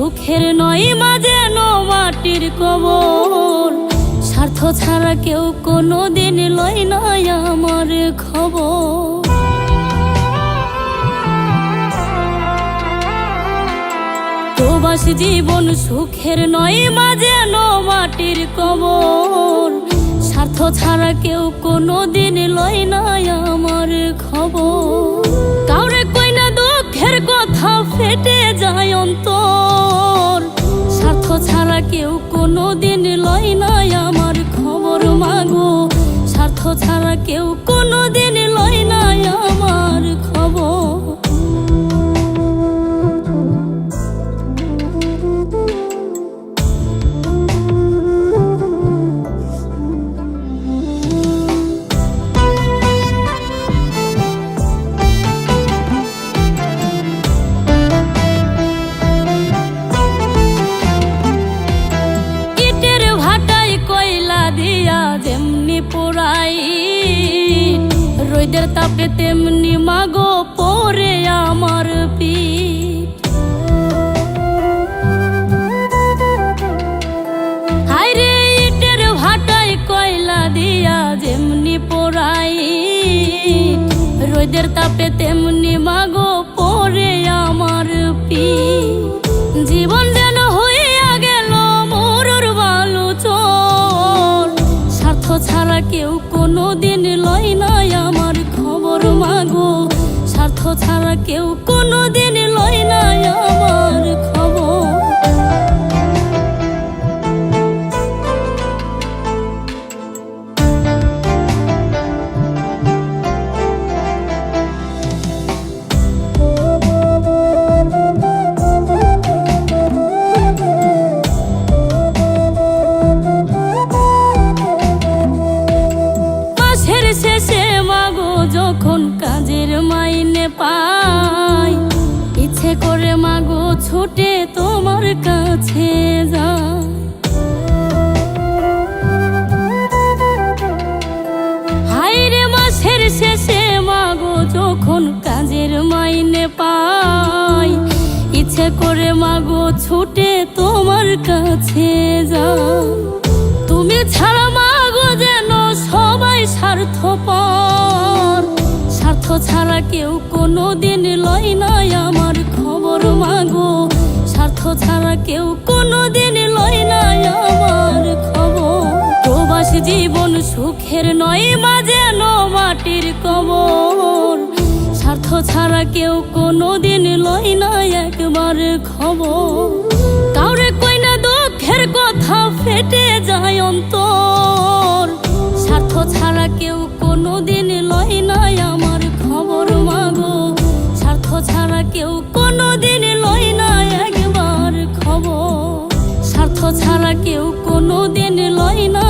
সুখের নয় মাঝে মাটির কবর। স্বার্থ ছাড়া কেউ কোনোদিন লয় না আমার খবর। প্রবাস জীবন সুখের নয় মাঝে মাটির কবর। স্বার্থ ছাড়া কেউ কোনোদিন লয় না আমার খবর। কাউরে কই না দুঃখের কথা ফেটে যায় অন্তর। স্বার্থ ছাড়া কেউ কোনোদিন লয় না আমার খবর মাগো। স্বার্থ ছাড়া কেউ কোনোদিন লয় না আমার খবর। পোড়াই রোদের তাপে তেমনি মাগো পরে আমার পিঠ। হায়রে ইটের ভাটায় কয়লা দিয়া যেমনি পোড়াই রোদের তাপে তেমনি মাগো পরে আমার পিঠ। জীবন যেন হইয়া গেল মরুর বালু চর। স্বার্থ ছাড়া কেউ কোনোদিন লয় না আমার খবর মাগো। স্বার্থ ছাড়া কেউ কোনোদিন লয় না আমার খবর। শেষে মাগো যখন কাজের মাইনে পাই ইচ্ছে করে মাগো ছুটে তোমার কাছে যাই। হায়রে মাসের শেষে মাগো যখন কাজের মাইনে পাই ইচ্ছে করে মাগো ছুটে তোমার কাছে যাই। তুমি ছাড়া মাগো যেন সবাই স্বার্থপর। স্বার্থ ছাড়া কেউ কোনোদিন লয় না আমার খবর মাগো। স্বার্থ ছাড়া কেউ কোনোদিন লয় না আমার খবর। প্রবাস জীবন সুখের নয় মাঝে মাটির কবর। স্বার্থ ছাড়া কেউ কোনোদিন লয় না একবার খবর। কাউরে কই না দুঃখের কথা ফেটে যায় অন্তর। স্বার্থ ছাড়া কেউ কোনোদিন লয় না আমার খবর মাগো। স্বার্থ ছাড়া কেউ কোনোদিন লয় না একবার খবর। স্বার্থ ছাড়া কেউ কোনোদিন লয় না